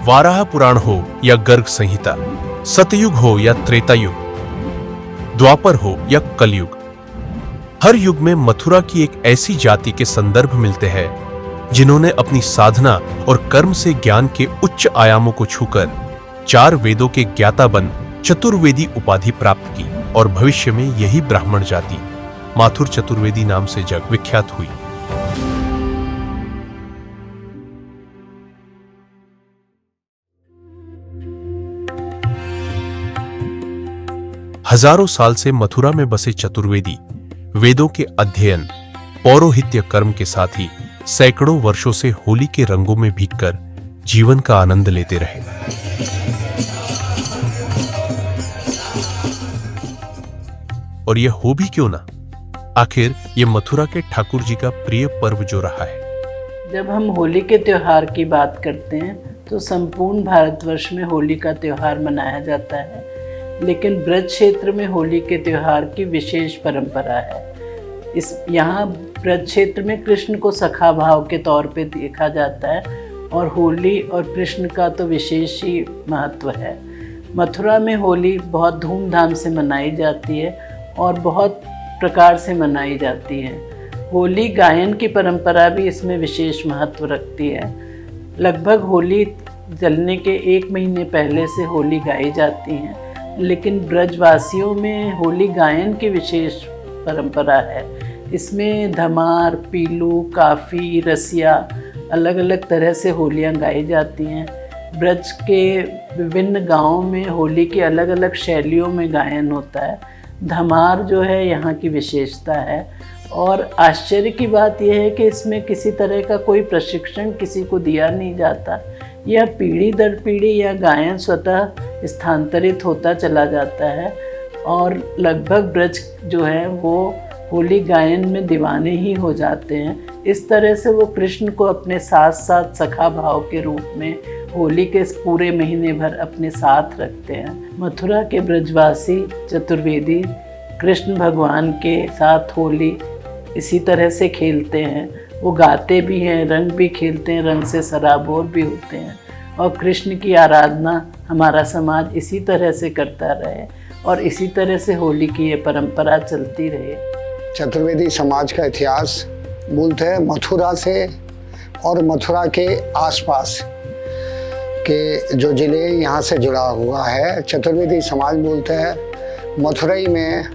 वाराह पुराण हो या गर्ग संहिता, सतयुग हो या त्रेता युग, द्वापर हो या कलयुग, हर युग में मथुरा की एक ऐसी जाति के संदर्भ मिलते हैं जिन्होंने अपनी साधना और कर्म से ज्ञान के उच्च आयामों को छूकर 4 वेदों के ज्ञाता बन चतुर्वेदी उपाधि प्राप्त की और भविष्य में यही ब्राह्मण जाति माथुर चतुर्वेदी नाम से जग विख्यात हुई। हजारों साल से मथुरा में बसे चतुर्वेदी वेदों के अध्ययन, पौरोहित्य कर्म के साथ ही सैकड़ों वर्षों से होली के रंगों में भीगकर जीवन का आनंद लेते रहे। और यह हो भी क्यों ना, आखिर यह मथुरा के ठाकुर जी का प्रिय पर्व जो रहा है। जब हम होली के त्योहार की बात करते हैं तो संपूर्ण भारतवर्ष में होली का त्योहार मनाया जाता है, लेकिन ब्रज क्षेत्र में होली के त्योहार की विशेष परंपरा है। यहाँ ब्रज क्षेत्र में कृष्ण को सखा भाव के तौर पे देखा जाता है और होली और कृष्ण का तो विशेष ही महत्व है। मथुरा में होली बहुत धूमधाम से मनाई जाती है और बहुत प्रकार से मनाई जाती है। होली गायन की परंपरा भी इसमें विशेष महत्व रखती है। लगभग होली जलने के 1 महीने पहले से होली गाई जाती है, लेकिन ब्रजवासियों में होली गायन की विशेष परंपरा है। इसमें धमार, पीलू, काफ़ी, रसिया अलग अलग तरह से होलियां गाई जाती हैं। ब्रज के विभिन्न गांवों में होली की अलग अलग शैलियों में गायन होता है। धमार जो है यहाँ की विशेषता है और आश्चर्य की बात यह है कि इसमें किसी तरह का कोई प्रशिक्षण किसी को दिया नहीं जाता। यह पीढ़ी दर पीढ़ी यह गायन स्वतः स्थानांतरित होता चला जाता है और लगभग ब्रज जो है वो होली गायन में दीवाने ही हो जाते हैं। इस तरह से वो कृष्ण को अपने साथ साथ सखा भाव के रूप में होली के पूरे महीने भर अपने साथ रखते हैं। मथुरा के ब्रजवासी चतुर्वेदी कृष्ण भगवान के साथ होली इसी तरह से खेलते हैं। वो गाते भी हैं, रंग भी खेलते हैं, रंग से सराबोर भी होते हैं और कृष्ण की आराधना हमारा समाज इसी तरह से करता रहे और इसी तरह से होली की ये परंपरा चलती रहे। चतुर्वेदी समाज का इतिहास मूलतः मथुरा से और मथुरा के आसपास के जो ज़िले यहाँ से जुड़ा हुआ है। चतुर्वेदी समाज मूलतः मथुरई में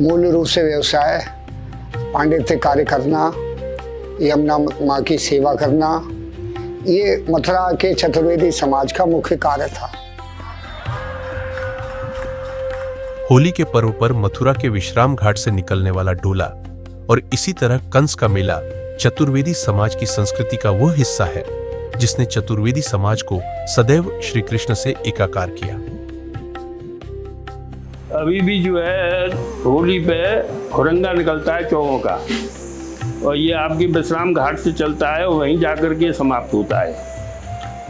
मूल रूप से व्यवसाय पांडित्य कार्य करना, यमुना माँ की सेवा करना, ये मथुरा के चतुर्वेदी समाज का मुख्य कार्य था। होली के पर्व पर मथुरा के विश्राम घाट से निकलने वाला डोला और इसी तरह कंस का मेला चतुर्वेदी समाज की संस्कृति का वह हिस्सा है जिसने चतुर्वेदी समाज को सदैव श्री कृष्ण से एकाकार किया। अभी भी जो है होली पे खुरंगा निकलता है चौकों का और ये आपके विश्राम घाट से चलता है और वहीं जाकर के समाप्त होता है।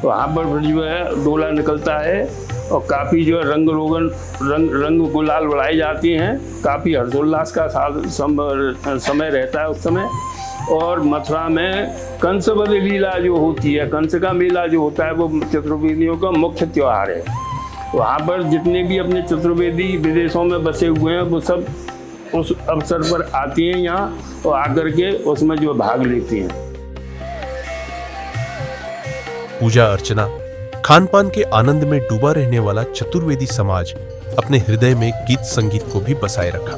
वहाँ पर जो है डोला निकलता है और काफ़ी जो है रंग गुलाल उड़ाई जाती हैं। काफ़ी हर्षोल्लास का समय रहता है उस समय। और मथुरा में कंसवध लीला जो होती है, कंस का मेला जो होता है, वो चतुर्वेदियों का मुख्य त्यौहार है। वहाँ पर जितने भी अपने चतुर्वेदी विदेशों में बसे हुए हैं वो सब उस अवसर पर आती हैं यहाँ और आकर के उसमें जो भाग लेती हैं। पूजा अर्चना, खान पान के आनंद में डूबा रहने वाला चतुर्वेदी समाज अपने हृदय में गीत संगीत को भी बसाए रखा।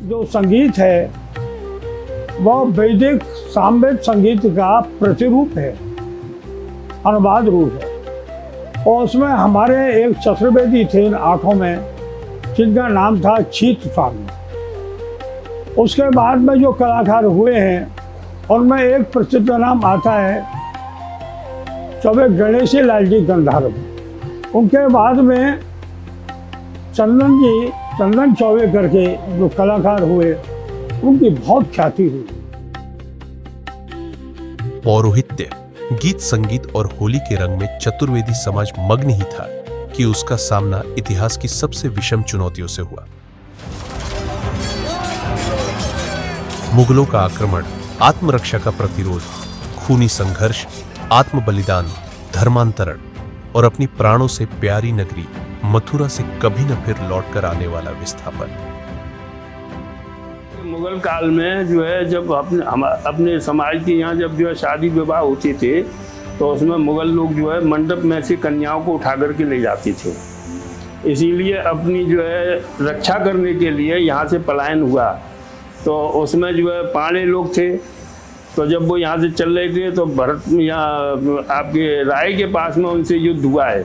जो संगीत है वह वैदिक सामवेद संगीत का प्रतिरूप है, अनुवाद रूप है। और उसमें हमारे एक चतुर्वेदी थे इन 8 में, जिनका नाम था चीत स्वामी। उसके बाद में जो कलाकार हुए हैं उनमें एक प्रसिद्ध नाम आता है चौबे गणेश लाल जी गंधर्व। उनके बाद में चंदन चौबे करके जो कलाकार हुए उनकी बहुत ख्याति हुई। पौरोहित्य, गीत संगीत और होली के रंग में चतुर्वेदी समाज मग्न ही था कि उसका सामना इतिहास की सबसे विषम चुनौतियों से हुआ। मुगलों का आक्रमण, आत्मरक्षा का प्रतिरोध, खूनी संघर्ष, आत्म बलिदान, धर्मांतरण और अपनी प्राणों से प्यारी नगरी मथुरा से कभी न फिर लौटकर आने वाला विस्थापन। मुगल काल में जो है जब अपने समाज के यहाँ जब जो है शादी विवाह होते थे तो उसमें मुगल लोग जो है मंडप में से कन्याओं को उठा करके ले जाते थे। इसीलिए अपनी जो है रक्षा करने के लिए यहाँ से पलायन हुआ। तो उसमें जो है पांडे लोग थे, तो जब वो यहाँ से चल रहे थे तो भरत यहाँ आपके राय के पास में उनसे युद्ध हुआ है।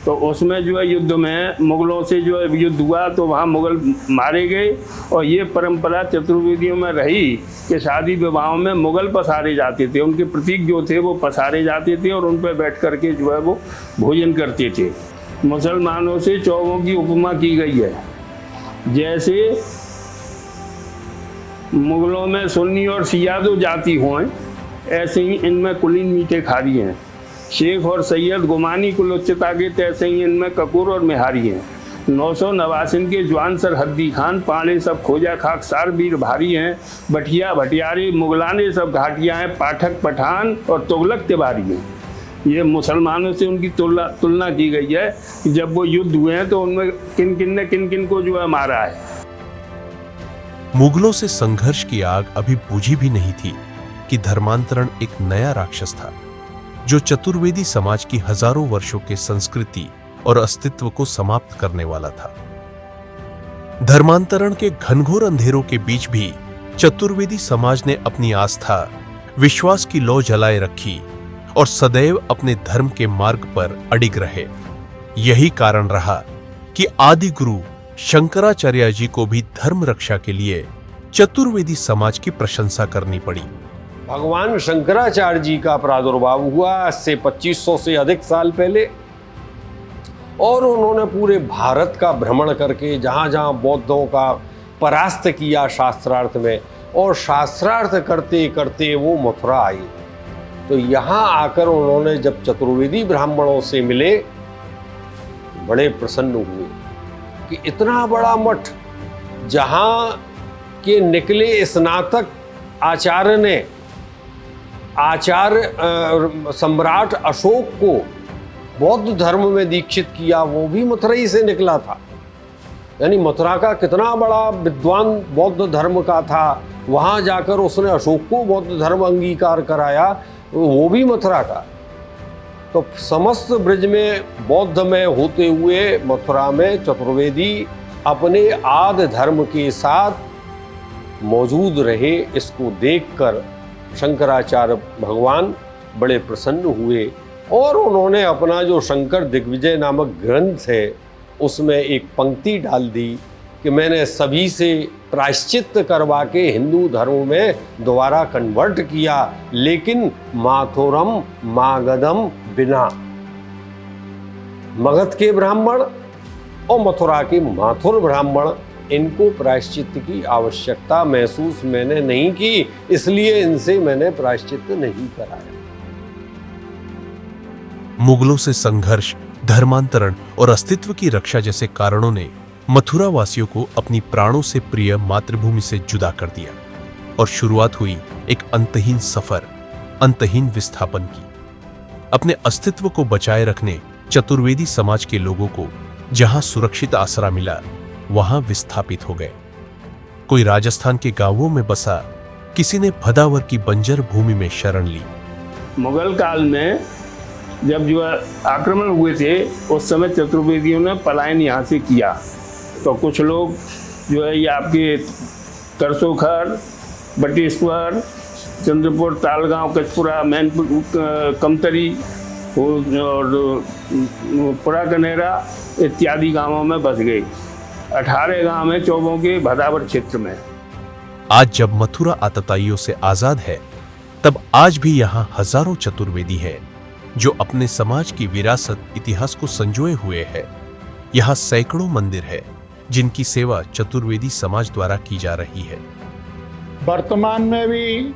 तो उसमें जो है युद्ध में मुगलों से जो है युद्ध हुआ तो वहाँ मुगल मारे गए। और ये परंपरा चतुर्वेदियों में रही कि शादी विवाहों में मुगल पसारे जाते थे, उनके प्रतीक जो थे वो पसारे जाते थे और उन पर बैठ करके जो है वो भोजन करते थे। मुसलमानों से चौवों की उपमा की गई है। जैसे मुगलों में सुन्नी और शिया दो जाति हों, ऐसे ही इनमें कुलीन मीठे खारी हैं। शेख और सैयद गुमानी कुल उच्चता के, तैसे ही इनमें कपूर और मेहारी हैं। 989 के जवान सरहद्दी खान, पांडे सब खोजा खाकसार वीर भारी हैं। भटिया भटियारे मुगलाने सब घाटियाँ हैं, पाठक पठान और तुगलक तिवारी हैं। ये मुसलमानों से उनकी तुलना की गई है कि जब वो युद्ध हुए हैं तो उनमें किन किन ने किन किन को जो है मारा है। मुगलों से संघर्ष की आग अभी बुझी भी नहीं थी कि धर्मांतरण एक नया राक्षस था जो चतुर्वेदी समाज की हजारों वर्षों के संस्कृति और अस्तित्व को समाप्त करने वाला था। धर्मांतरण के घनघोर अंधेरों के बीच भी चतुर्वेदी समाज ने अपनी आस्था, विश्वास की लौ जलाए रखी और सदैव अपने धर्म के मार्ग पर अडिग रहे। यही कारण रहा कि आदि गुरु शंकराचार्य जी को भी धर्म रक्षा के लिए चतुर्वेदी समाज की प्रशंसा करनी पड़ी। भगवान शंकराचार्य जी का प्रादुर्भाव हुआ आज से 2500 से अधिक साल पहले, और उन्होंने पूरे भारत का भ्रमण करके जहाँ जहाँ बौद्धों का परास्त किया शास्त्रार्थ में, और शास्त्रार्थ करते करते वो मथुरा आई। तो यहाँ आकर उन्होंने जब चतुर्वेदी ब्राह्मणों से मिले, बड़े प्रसन्न हुए कि इतना बड़ा मठ, जहाँ के निकले स्नातक आचार्य ने आचार्य सम्राट अशोक को बौद्ध धर्म में दीक्षित किया, वो भी मथुरा ही से निकला था। यानी मथुरा का कितना बड़ा विद्वान बौद्ध धर्म का था, वहाँ जाकर उसने अशोक को बौद्ध धर्म अंगीकार कराया, वो भी मथुरा का। तो समस्त ब्रज में बौद्धमय होते हुए मथुरा में चतुर्वेदी अपने आदि धर्म के साथ मौजूद रहे। इसको देखकर शंकराचार्य भगवान बड़े प्रसन्न हुए और उन्होंने अपना जो शंकर दिग्विजय नामक ग्रंथ है उसमें एक पंक्ति डाल दी कि मैंने सभी से प्रायश्चित करवा के हिंदू धर्म में दोबारा कन्वर्ट किया, लेकिन माथुरम मागधम बिना। मगध के ब्राह्मण और मथुरा के माथुर ब्राह्मण, इनको प्रायश्चित की आवश्यकता महसूस मैंने नहीं की, इसलिए इनसे मैंने प्रायश्चित नहीं कराया। मुगलों से संघर्ष, धर्मांतरण और अस्तित्व की रक्षा जैसे कारणों ने मथुरा वासियों को अपनी प्राणों से प्रिय मातृभूमि से जुदा कर दिया और शुरुआत हुई एक अंतहीन सफर, अंतहीन विस्थापन की। अपने अस्तित्व को बचाए रखने चतुर्वेदी समाज के लोगों को जहां सुरक्षित आसरा मिला, वहां विस्थापित हो गए। कोई राजस्थान के गांवों में बसा, किसी ने भदावर की बंजर भूमि में शरण ली। मुगल काल में जब जो आक्रमण हुए थे उस समय चतुर्वेदियों ने पलायन यहाँ से किया। तो कुछ लोग जो है ये आपके करसोखर, बटेश्वर, चंद्रपुर, तालगांव, कचपुरा, मैनपुर, कमतरी और पुरा कनेरा इत्यादि गांवों में बस गए। 18 गांव में चौबों के भदावर क्षेत्र में। आज जब मथुरा आतताइयों से आजाद है, तब आज भी यहाँ हजारों चतुर्वेदी हैं जो अपने समाज की विरासत, इतिहास को संजोए हुए है। यहाँ सैकड़ों मंदिर है जिनकी सेवा चतुर्वेदी समाज द्वारा की जा रही है। वर्तमान में भी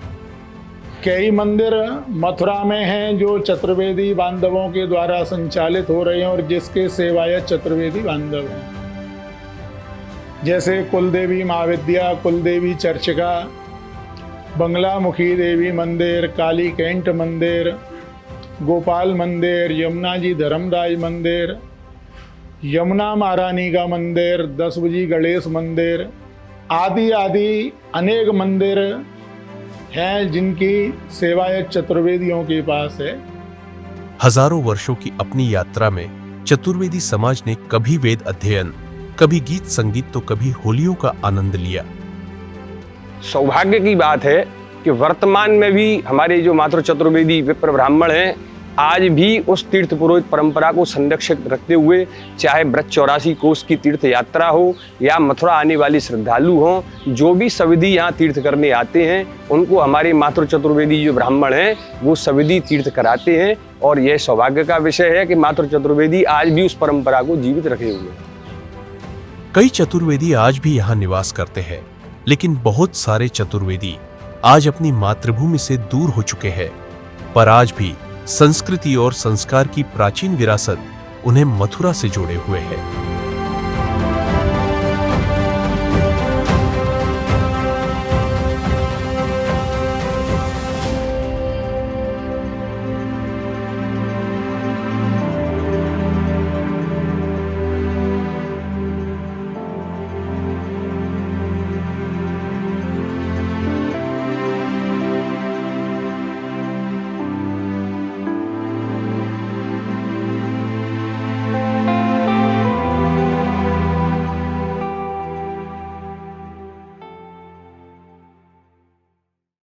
कई मंदिर मथुरा में हैं जो चतुर्वेदी बांधवों के द्वारा संचालित हो रहे हैं और जिसके सेवायत चतुर्वेदी बांधव हैं, जैसे कुलदेवी महाविद्या, कुलदेवी चर्चिका, बंगलामुखी देवी मंदिर, काली कैंट मंदिर, गोपाल मंदिर, यमुना जी धर्मराज मंदिर, यमुना महारानी का मंदिर, 10 बजी गणेश मंदिर आदि आदि अनेक मंदिर हैं जिनकी सेवाएं चतुर्वेदियों के पास है। हजारों वर्षों की अपनी यात्रा में चतुर्वेदी समाज ने कभी वेद अध्ययन, कभी गीत संगीत तो कभी होलियों का आनंद लिया। सौभाग्य की बात है कि वर्तमान में भी हमारे जो मातृ चतुर्वेदी विप्र ब्राह्मण हैं आज भी उस तीर्थ पुरोहित परंपरा को संरक्षित रखते हुए, चाहे ब्रज 84 कोस की तीर्थ यात्रा हो या मथुरा आने वाली श्रद्धालु हों, जो भी सविधि यहाँ तीर्थ करने आते हैं उनको हमारे मातृ चतुर्वेदी जो ब्राह्मण हैं वो सविधि तीर्थ कराते हैं। और यह सौभाग्य का विषय है कि मातृ चतुर्वेदी आज भी उस परंपरा को जीवित रखे हुए हैं। कई चतुर्वेदी आज भी यहाँ निवास करते हैं, लेकिन बहुत सारे चतुर्वेदी आज अपनी मातृभूमि से दूर हो चुके हैं, पर आज भी संस्कृति और संस्कार की प्राचीन विरासत उन्हें मथुरा से जोड़े हुए है।